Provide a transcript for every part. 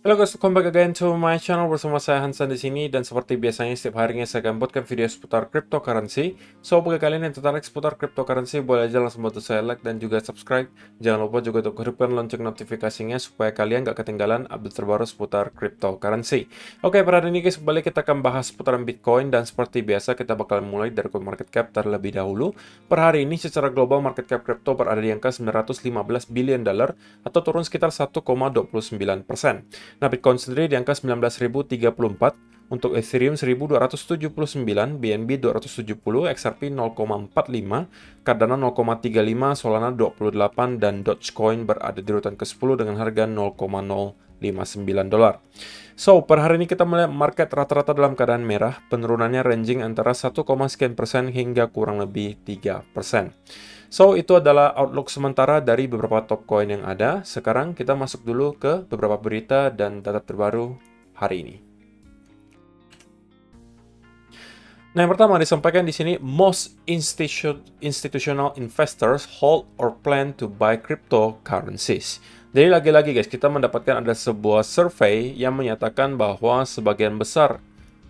Halo guys, welcome back again to my channel bersama saya Hansan di sini, dan seperti biasanya setiap harinya saya akan buatkan video seputar cryptocurrency. So bagi kalian yang tertarik seputar cryptocurrency, boleh aja langsung bantu saya like dan juga subscribe. Jangan lupa juga untuk hidupkan lonceng notifikasinya supaya kalian gak ketinggalan update terbaru seputar cryptocurrency. Oke, pada hari ini guys, kembali kita akan bahas seputaran Bitcoin, dan seperti biasa kita bakal mulai dari market cap terlebih dahulu. Per hari ini secara global market cap crypto berada di angka 915 billion dollar atau turun sekitar 1,29%. Nah, Bitcoin sendiri di angka 19.034, untuk Ethereum 1.279, BNB 270, XRP 0,45, Cardano 0,35, Solana 28, dan Dogecoin berada di urutan ke-10 dengan harga 0,059 dolar. So, per hari ini kita melihat market rata-rata dalam keadaan merah, penurunannya ranging antara 1, sekian persen hingga kurang lebih 3%. So, itu adalah outlook sementara dari beberapa top coin yang ada. Sekarang kita masuk dulu ke beberapa berita dan data terbaru hari ini. Nah, yang pertama disampaikan di sini, most institutional investors hold or plan to buy cryptocurrencies. Jadi lagi-lagi guys, kita mendapatkan ada sebuah survei yang menyatakan bahwa sebagian besar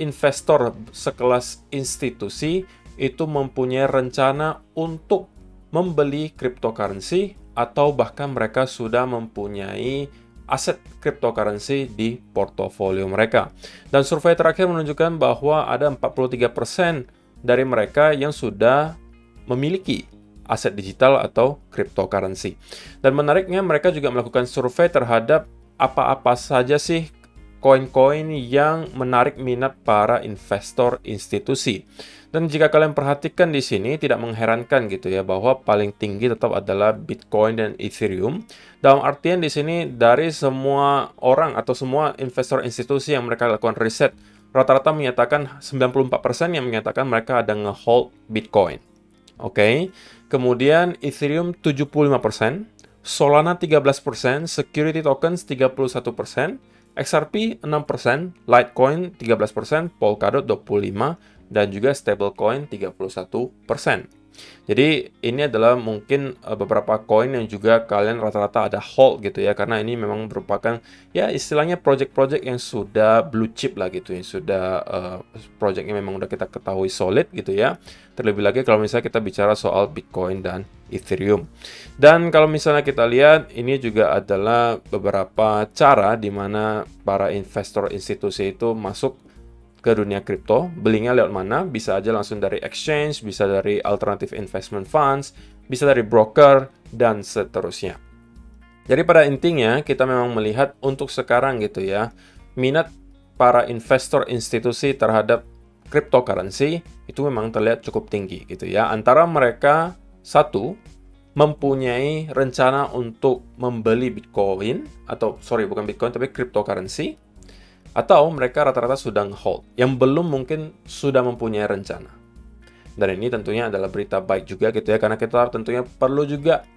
investor sekelas institusi itu mempunyai rencana untuk membeli cryptocurrency, atau bahkan mereka sudah mempunyai aset cryptocurrency di portofolio mereka. Dan survei terakhir menunjukkan bahwa ada 43% dari mereka yang sudah memiliki aset digital atau cryptocurrency. Dan menariknya, mereka juga melakukan survei terhadap apa-apa saja sih koin-koin yang menarik minat para investor institusi. Dan jika kalian perhatikan di sini, tidak mengherankan gitu ya, bahwa paling tinggi tetap adalah Bitcoin dan Ethereum. Dalam artian di sini, dari semua orang atau semua investor institusi yang mereka lakukan riset, rata-rata menyatakan 94% yang menyatakan mereka ada nge-hold Bitcoin. Oke. Kemudian Ethereum 75%, Solana 13%, Security Tokens 31%, XRP 6%, Litecoin 13%, Polkadot 25%, dan juga stablecoin 31%. Jadi ini adalah mungkin beberapa koin yang juga kalian rata-rata ada hold gitu ya, karena ini memang merupakan ya istilahnya project-project yang sudah blue chip lah gitu, yang sudah project yang memang udah kita ketahui solid gitu ya. Terlebih lagi kalau misalnya kita bicara soal Bitcoin dan Ethereum. Dan kalau misalnya kita lihat, ini juga adalah beberapa cara di mana para investor institusi itu masuk ke dunia kripto. Belinya lewat mana? Bisa aja langsung dari exchange, bisa dari alternative investment funds, bisa dari broker, dan seterusnya. Jadi pada intinya, kita memang melihat untuk sekarang gitu ya, minat para investor institusi terhadap cryptocurrency itu memang terlihat cukup tinggi gitu ya. Antara mereka, satu, mempunyai rencana untuk membeli Bitcoin, atau sorry, bukan Bitcoin, tapi cryptocurrency, atau mereka rata-rata sudah hold, yang belum mungkin sudah mempunyai rencana. Dan ini tentunya adalah berita baik juga gitu ya, karena kita tentunya perlu juga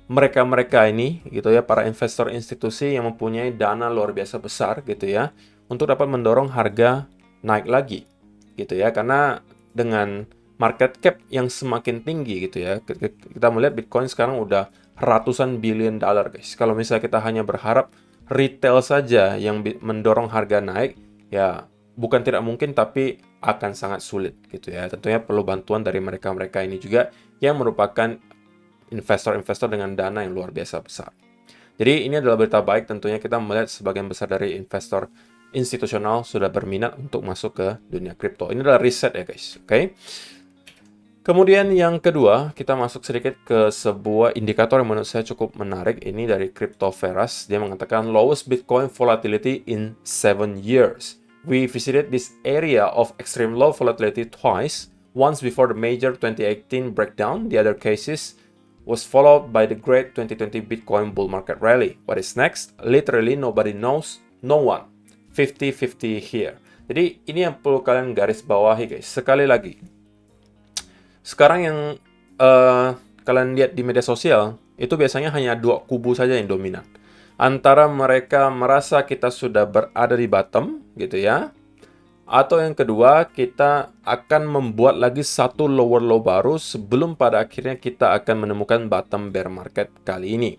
mereka-mereka ini gitu ya, para investor institusi yang mempunyai dana luar biasa besar gitu ya, untuk dapat mendorong harga naik lagi gitu ya, karena dengan market cap yang semakin tinggi gitu ya, kita melihat Bitcoin sekarang udah ratusan billion dollar guys. Kalau misalnya kita hanya berharap retail saja yang mendorong harga naik, ya bukan tidak mungkin, tapi akan sangat sulit gitu ya. Tentunya perlu bantuan dari mereka-mereka ini juga yang merupakan investor-investor dengan dana yang luar biasa besar. Jadi ini adalah berita baik, tentunya kita melihat sebagian besar dari investor institusional sudah berminat untuk masuk ke dunia kripto. Ini adalah riset ya guys, oke? Kemudian yang kedua, kita masuk sedikit ke sebuah indikator yang menurut saya cukup menarik. Ini dari Cryptoveras. Dia mengatakan lowest Bitcoin volatility in 7 years. We visited this area of extreme low volatility twice. Once before the major 2018 breakdown. The other cases was followed by the great 2020 Bitcoin bull market rally. What is next? Literally nobody knows. No one. 50-50 here. Jadi ini yang perlu kalian garis bawahi guys. Sekali lagi, sekarang yang kalian lihat di media sosial, itu biasanya hanya dua kubu saja yang dominan. Antara mereka merasa kita sudah berada di bottom, gitu ya. Atau yang kedua, kita akan membuat lagi satu lower low baru sebelum pada akhirnya kita akan menemukan bottom bear market kali ini.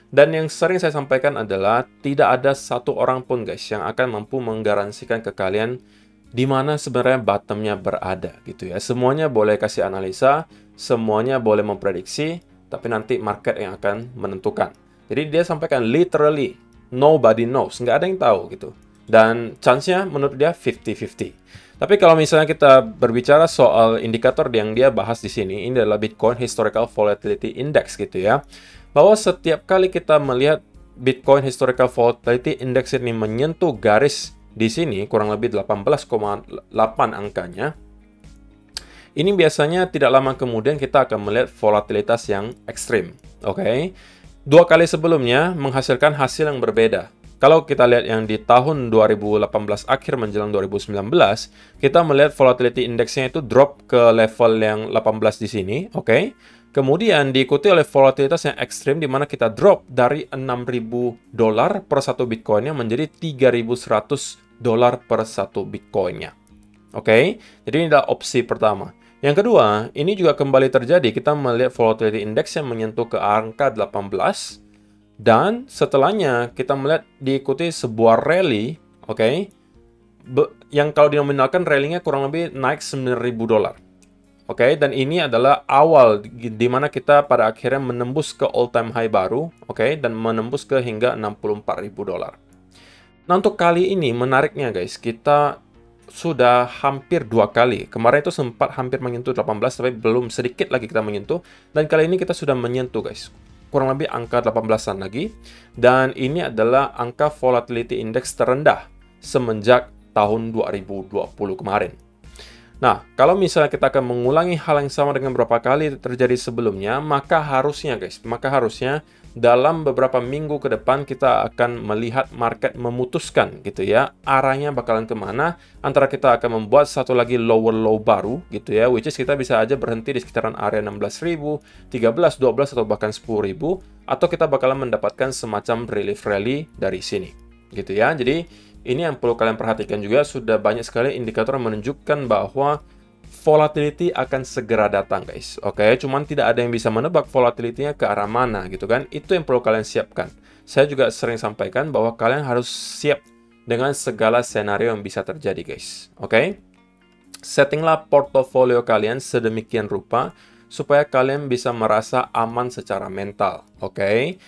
Dan yang sering saya sampaikan adalah tidak ada satu orang pun guys yang akan mampu menggaransikan ke kalian di mana sebenarnya bottomnya berada gitu ya. Semuanya boleh kasih analisa, semuanya boleh memprediksi, tapi nanti market yang akan menentukan. Jadi dia sampaikan literally nobody knows, nggak ada yang tahu gitu. Dan chance-nya menurut dia 50-50. Tapi kalau misalnya kita berbicara soal indikator yang dia bahas di sini, ini adalah Bitcoin Historical Volatility Index gitu ya. Bahwa setiap kali kita melihat Bitcoin Historical Volatility Index ini menyentuh garis di sini, kurang lebih 18,8 angkanya, ini biasanya tidak lama kemudian kita akan melihat volatilitas yang ekstrim. Oke? Dua kali sebelumnya menghasilkan hasil yang berbeda. Kalau kita lihat yang di tahun 2018 akhir menjelang 2019, kita melihat volatility indeksnya itu drop ke level yang 18 di sini, oke? Kemudian diikuti oleh volatilitas yang ekstrim di mana kita drop dari $6.000 per satu Bitcoinnya menjadi $3.100 per satu Bitcoinnya. Oke? Jadi ini adalah opsi pertama. Yang kedua, ini juga kembali terjadi. Kita melihat volatility index yang menyentuh ke angka 18 dan setelahnya kita melihat diikuti sebuah rally, oke? Yang kalau dinominalkan rally-nya kurang lebih naik $9.000. Oke, dan ini adalah awal di mana kita pada akhirnya menembus ke all-time high baru, oke, dan menembus ke hingga $64.000. Nah, untuk kali ini menariknya guys, kita sudah hampir 2 kali. Kemarin itu sempat hampir menyentuh 18, tapi belum, sedikit lagi kita menyentuh. Dan kali ini kita sudah menyentuh guys, kurang lebih angka 18-an lagi. Dan ini adalah angka volatility index terendah semenjak tahun 2020 kemarin. Nah, kalau misalnya kita akan mengulangi hal yang sama dengan beberapa kali terjadi sebelumnya, maka harusnya dalam beberapa minggu ke depan kita akan melihat market memutuskan gitu ya, arahnya bakalan kemana, antara kita akan membuat satu lagi lower low baru gitu ya, which is kita bisa aja berhenti di sekitaran area 16.000, 13, 12, atau bahkan 10.000, atau kita bakalan mendapatkan semacam relief rally dari sini gitu ya. Jadi ini yang perlu kalian perhatikan juga, sudah banyak sekali indikator yang menunjukkan bahwa volatility akan segera datang guys. Oke, cuman tidak ada yang bisa menebak volatility-nya ke arah mana gitu kan. Itu yang perlu kalian siapkan. Saya juga sering sampaikan bahwa kalian harus siap dengan segala senario yang bisa terjadi guys. Oke, settinglah portofolio kalian sedemikian rupa supaya kalian bisa merasa aman secara mental. Oke,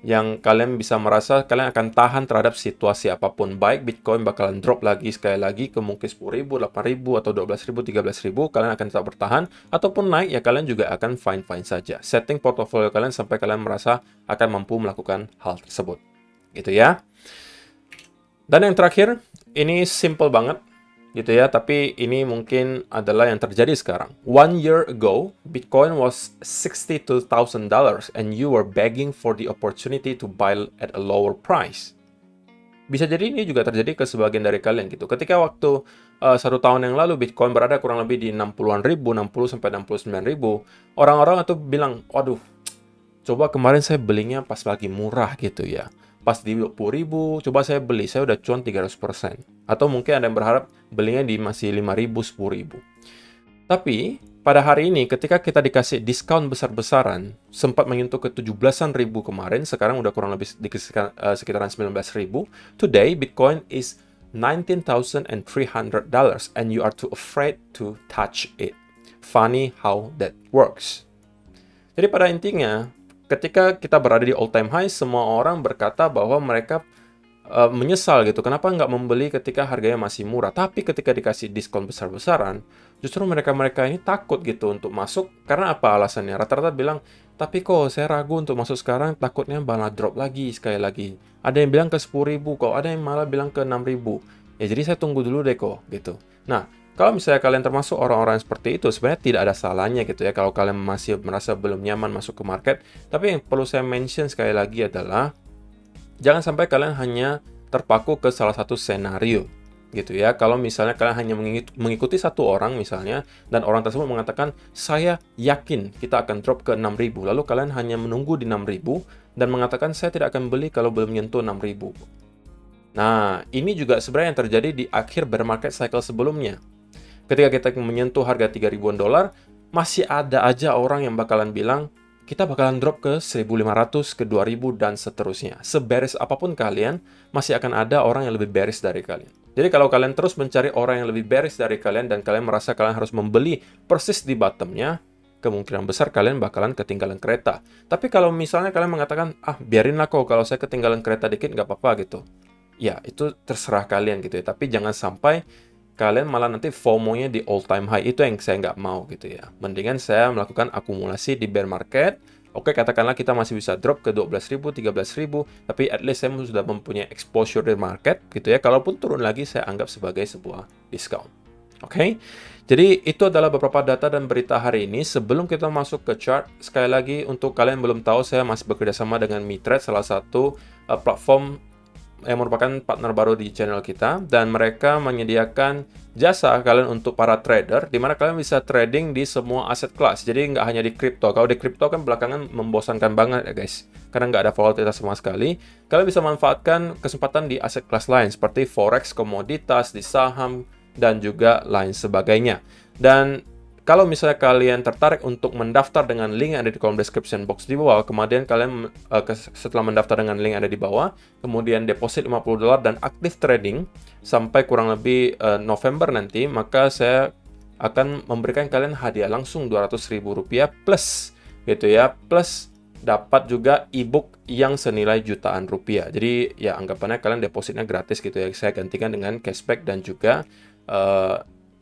yang kalian bisa merasa kalian akan tahan terhadap situasi apapun. Baik Bitcoin bakalan drop lagi sekali lagi ke mungkin 10.000, 8.000, atau 12.000, 13.000, kalian akan tetap bertahan. Ataupun naik, ya kalian juga akan fine-fine saja. Setting portofolio kalian sampai kalian merasa akan mampu melakukan hal tersebut. Gitu ya. Dan yang terakhir, ini simple banget. Gitu ya, tapi ini mungkin adalah yang terjadi sekarang. 1 year ago, Bitcoin was $62,000 and you were begging for the opportunity to buy at a lower price. Bisa jadi ini juga terjadi ke sebagian dari kalian gitu. Ketika waktu 1 tahun yang lalu Bitcoin berada kurang lebih di 60-an ribu, 60 sampai 69.000, orang-orang itu bilang, waduh, coba kemarin saya belinya pas lagi murah gitu ya. Pas di 20.000, coba saya beli, saya udah cuan 300%. Atau mungkin ada yang berharap belinya di masih 5.000, 10.000. Tapi, pada hari ini ketika kita dikasih diskon besar-besaran, sempat menyentuh ke 17-an ribu kemarin, sekarang udah kurang lebih di sekitaran 19.000. Today, Bitcoin is $19,300 and you are too afraid to touch it. Funny how that works. Jadi pada intinya, ketika kita berada di all-time high, semua orang berkata bahwa mereka menyesal gitu. Kenapa nggak membeli ketika harganya masih murah? Tapi ketika dikasih diskon besar-besaran, justru mereka-mereka ini takut gitu untuk masuk. Karena apa alasannya? Rata-rata bilang, tapi kok saya ragu untuk masuk sekarang, takutnya malah drop lagi sekali lagi. Ada yang bilang ke 10.000 kok, ada yang malah bilang ke 6.000. Ya jadi saya tunggu dulu deh kok gitu. Nah, kalau misalnya kalian termasuk orang-orang seperti itu, sebenarnya tidak ada salahnya gitu ya kalau kalian masih merasa belum nyaman masuk ke market. Tapi yang perlu saya mention sekali lagi adalah jangan sampai kalian hanya terpaku ke salah satu senario gitu ya. Kalau misalnya kalian hanya mengikuti satu orang misalnya, dan orang tersebut mengatakan, saya yakin kita akan drop ke 6.000. Lalu kalian hanya menunggu di 6.000 dan mengatakan, saya tidak akan beli kalau belum menyentuh 6.000. Nah, ini juga sebenarnya yang terjadi di akhir bear market cycle sebelumnya. Ketika kita menyentuh harga $3.000-an, masih ada aja orang yang bakalan bilang, kita bakalan drop ke 1.500, ke 2.000, dan seterusnya. Seberes apapun kalian, masih akan ada orang yang lebih bearish dari kalian. Jadi kalau kalian terus mencari orang yang lebih bearish dari kalian, dan kalian merasa kalian harus membeli persis di bottomnya, kemungkinan besar kalian bakalan ketinggalan kereta. Tapi kalau misalnya kalian mengatakan, biarinlah kok, kalau saya ketinggalan kereta dikit nggak apa-apa gitu. Ya, itu terserah kalian gitu ya. Tapi jangan sampai kalian malah nanti FOMO-nya di all time high. Itu yang saya nggak mau gitu ya. Mendingan saya melakukan akumulasi di bear market. Oke, katakanlah kita masih bisa drop ke 12.000, 13.000, tapi at least saya sudah mempunyai exposure di market gitu ya. Kalaupun turun lagi, saya anggap sebagai sebuah discount. Oke, jadi itu adalah beberapa data dan berita hari ini. Sebelum kita masuk ke chart, sekali lagi untuk kalian yang belum tahu, saya masih bekerja sama dengan Mitrade, salah satu platform yang merupakan partner baru di channel kita, dan mereka menyediakan jasa kalian untuk para trader, di mana kalian bisa trading di semua aset kelas. Jadi nggak hanya di kripto. Kalau di kripto kan belakangan membosankan banget ya guys, karena nggak ada volatilitas sama sekali. Kalian bisa manfaatkan kesempatan di aset kelas lain seperti forex, komoditas, di saham, dan juga lain sebagainya. Dan kalau misalnya kalian tertarik untuk mendaftar dengan link yang ada di kolom description box di bawah, kemudian kalian setelah mendaftar dengan link yang ada di bawah, kemudian deposit $50 dan aktif trading sampai kurang lebih November nanti, maka saya akan memberikan kalian hadiah langsung Rp200.000 plus gitu ya, plus dapat juga ebook yang senilai jutaan rupiah. Jadi ya anggapannya kalian depositnya gratis gitu ya, saya gantikan dengan cashback dan juga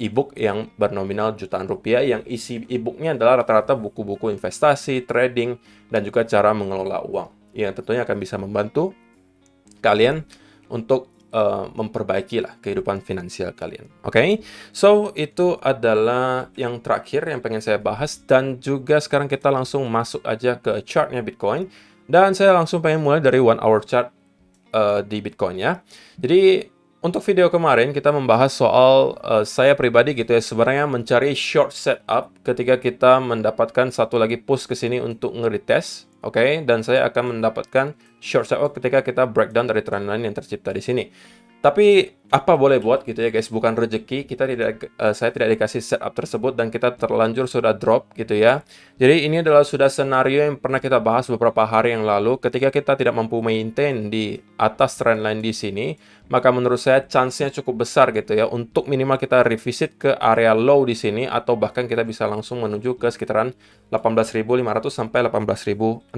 ebook yang bernominal jutaan rupiah, yang isi ebooknya adalah rata-rata buku-buku investasi, trading, dan juga cara mengelola uang, yang tentunya akan bisa membantu kalian untuk memperbaiki lah kehidupan finansial kalian. Oke, so itu adalah yang terakhir yang pengen saya bahas, dan juga sekarang kita langsung masuk aja ke chartnya Bitcoin, dan saya langsung pengen mulai dari 1 hour chart di Bitcoin ya. Jadi untuk video kemarin kita membahas soal saya pribadi gitu ya, sebenarnya mencari short setup ketika kita mendapatkan satu lagi push ke sini untuk nge-retest, oke? Dan saya akan mendapatkan short setup ketika kita breakdown dari trendline yang tercipta di sini. Tapi apa boleh buat gitu ya guys, bukan rezeki, saya tidak dikasih setup tersebut dan kita terlanjur sudah drop gitu ya. Jadi ini adalah sudah senario yang pernah kita bahas beberapa hari yang lalu. Ketika kita tidak mampu maintain di atas trendline di sini, maka menurut saya chance-nya cukup besar gitu ya untuk minimal kita revisit ke area low di sini, atau bahkan kita bisa langsung menuju ke sekitaran 18.500 sampai 18.600.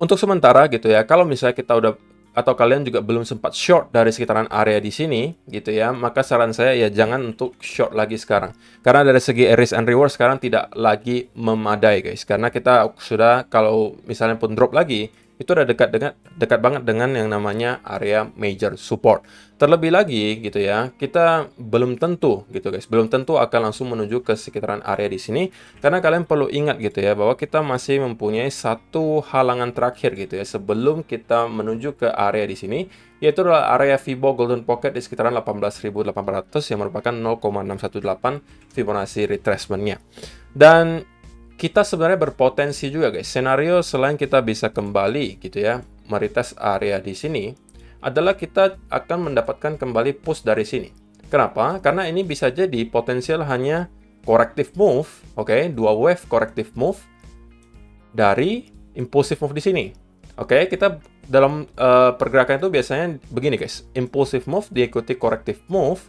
Untuk sementara gitu ya, kalau misalnya kita udah atau kalian juga belum sempat short dari sekitaran area di sini gitu ya, maka saran saya ya jangan untuk short lagi sekarang. Karena dari segi risk and reward sekarang tidak lagi memadai guys. Karena kita sudah, kalau misalnya pun drop lagi, itu udah dekat banget dengan yang namanya area major support. Terlebih lagi gitu ya, kita belum tentu gitu guys, belum tentu akan langsung menuju ke sekitaran area di sini, karena kalian perlu ingat gitu ya bahwa kita masih mempunyai satu halangan terakhir gitu ya sebelum kita menuju ke area di sini, yaitu adalah area Fibo Golden Pocket di sekitaran 18.800 yang merupakan 0,618 Fibonacci retracement-nya. Dan kita sebenarnya berpotensi juga guys, senario selain kita bisa kembali gitu ya meretest area di sini, adalah kita akan mendapatkan kembali push dari sini. Kenapa? Karena ini bisa jadi potensial hanya corrective move, oke, dua wave corrective move dari impulsive move di sini. Oke, kita dalam pergerakan itu biasanya begini guys, impulsive move diikuti corrective move,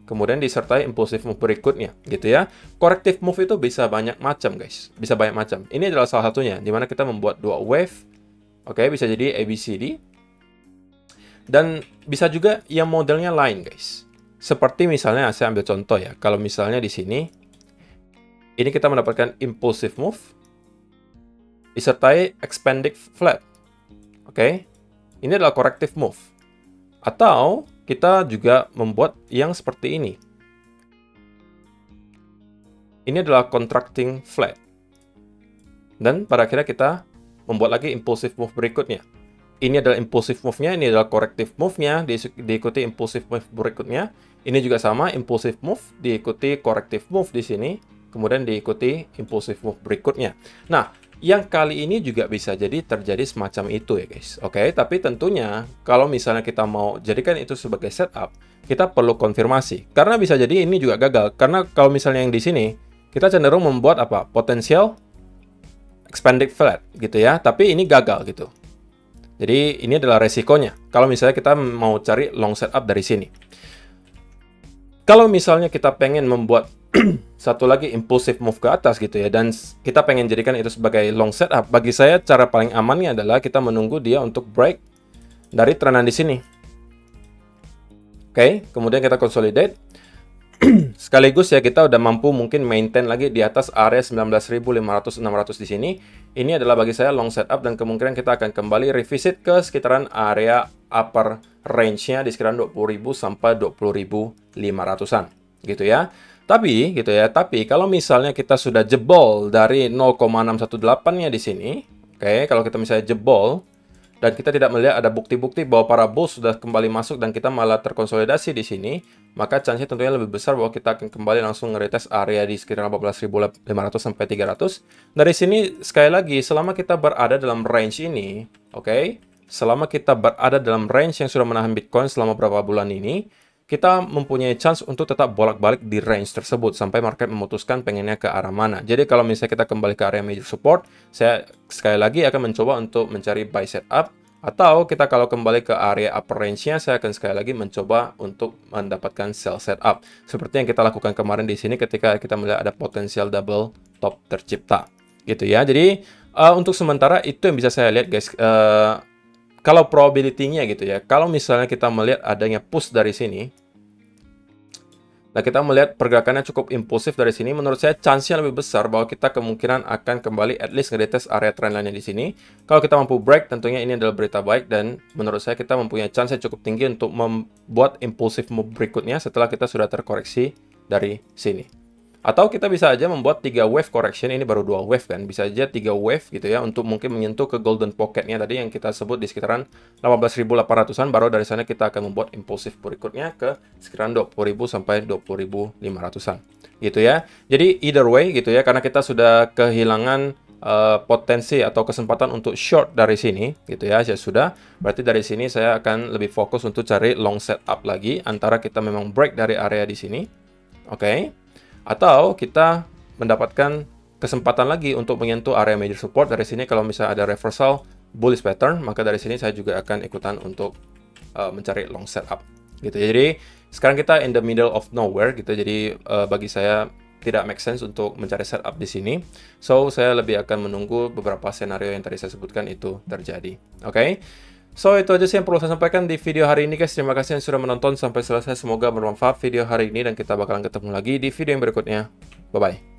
kemudian disertai impulsive move berikutnya gitu ya. Corrective move itu bisa banyak macam guys, bisa banyak macam. Ini adalah salah satunya, dimana kita membuat dua wave, oke, bisa jadi ABCD, dan bisa juga yang modelnya lain guys. Seperti misalnya saya ambil contoh ya, kalau misalnya di sini, ini kita mendapatkan impulsive move, disertai expanded flat, oke, ini adalah corrective move. Atau kita juga membuat yang seperti ini. Ini adalah contracting flat. Dan pada akhirnya kita membuat lagi impulsive move berikutnya. Ini adalah impulsive move-nya, ini adalah corrective move-nya, diikuti impulsive move berikutnya. Ini juga sama, impulsive move, diikuti corrective move di sini, kemudian diikuti impulsive move berikutnya. Nah, yang kali ini juga bisa jadi terjadi semacam itu ya guys. Oke, tapi tentunya kalau misalnya kita mau jadikan itu sebagai setup, kita perlu konfirmasi. Karena bisa jadi ini juga gagal. Karena kalau misalnya yang di sini, kita cenderung membuat apa? Potensial expanded flat gitu ya, tapi ini gagal gitu. Jadi ini adalah resikonya kalau misalnya kita mau cari long setup dari sini. Kalau misalnya kita pengen membuat satu lagi impulsive move ke atas gitu ya, dan kita pengen jadikan itu sebagai long setup, bagi saya cara paling amannya adalah kita menunggu dia untuk break dari trenan di sini. Oke, kemudian kita consolidate. Sekaligus ya kita udah mampu mungkin maintain lagi di atas area 19.500-600 di sini. Ini adalah bagi saya long setup dan kemungkinan kita akan kembali revisit ke sekitaran area upper range-nya di sekitaran 20.000 sampai 20.500-an gitu ya. Tapi gitu ya, tapi kalau misalnya kita sudah jebol dari 0,618-nya di sini, oke, kalau kita misalnya jebol dan kita tidak melihat ada bukti-bukti bahwa para bulls sudah kembali masuk dan kita malah terkonsolidasi di sini, maka chance-nya tentunya lebih besar bahwa kita akan kembali langsung nge-retest area di sekitar 14.500 sampai 300. Dari sini, sekali lagi, selama kita berada dalam range ini, oke, selama kita berada dalam range yang sudah menahan Bitcoin selama beberapa bulan ini, kita mempunyai chance untuk tetap bolak-balik di range tersebut sampai market memutuskan pengennya ke arah mana. Jadi kalau misalnya kita kembali ke area major support, saya sekali lagi akan mencoba untuk mencari buy setup, atau kita kalau kembali ke area upper range-nya, saya akan sekali lagi mencoba untuk mendapatkan sell setup. Seperti yang kita lakukan kemarin di sini ketika kita melihat ada potensial double top tercipta. Gitu ya. Jadi untuk sementara itu yang bisa saya lihat guys. Kalau probability-nya gitu ya, kalau misalnya kita melihat adanya push dari sini, nah kita melihat pergerakannya cukup impulsif dari sini, menurut saya chance-nya lebih besar bahwa kita kemungkinan akan kembali at least nge-retest area trendline-nya di sini. Kalau kita mampu break, tentunya ini adalah berita baik dan menurut saya kita mempunyai chance yang cukup tinggi untuk membuat impulsif move berikutnya setelah kita sudah terkoreksi dari sini. Atau kita bisa aja membuat 3 wave correction, ini baru 2 wave kan, bisa aja 3 wave gitu ya, untuk mungkin menyentuh ke golden pocket-nya tadi yang kita sebut di sekitaran 18.800-an, baru dari sana kita akan membuat impulsif berikutnya ke sekitaran 20.000 sampai 20.500-an. Gitu ya. Jadi either way gitu ya, karena kita sudah kehilangan potensi atau kesempatan untuk short dari sini gitu ya, saya sudah, berarti dari sini saya akan lebih fokus untuk cari long setup lagi, antara kita memang break dari area di sini, oke, atau kita mendapatkan kesempatan lagi untuk menyentuh area major support dari sini. Kalau misalnya ada reversal bullish pattern, maka dari sini saya juga akan ikutan untuk mencari long setup gitu. Jadi sekarang kita in the middle of nowhere gitu. Jadi bagi saya tidak make sense untuk mencari setup di sini. So saya lebih akan menunggu beberapa skenario yang tadi saya sebutkan itu terjadi. Oke. So, itu aja sih yang perlu saya sampaikan di video hari ini guys. Terima kasih yang sudah menonton sampai selesai. Semoga bermanfaat video hari ini dan kita bakalan ketemu lagi di video yang berikutnya. Bye-bye.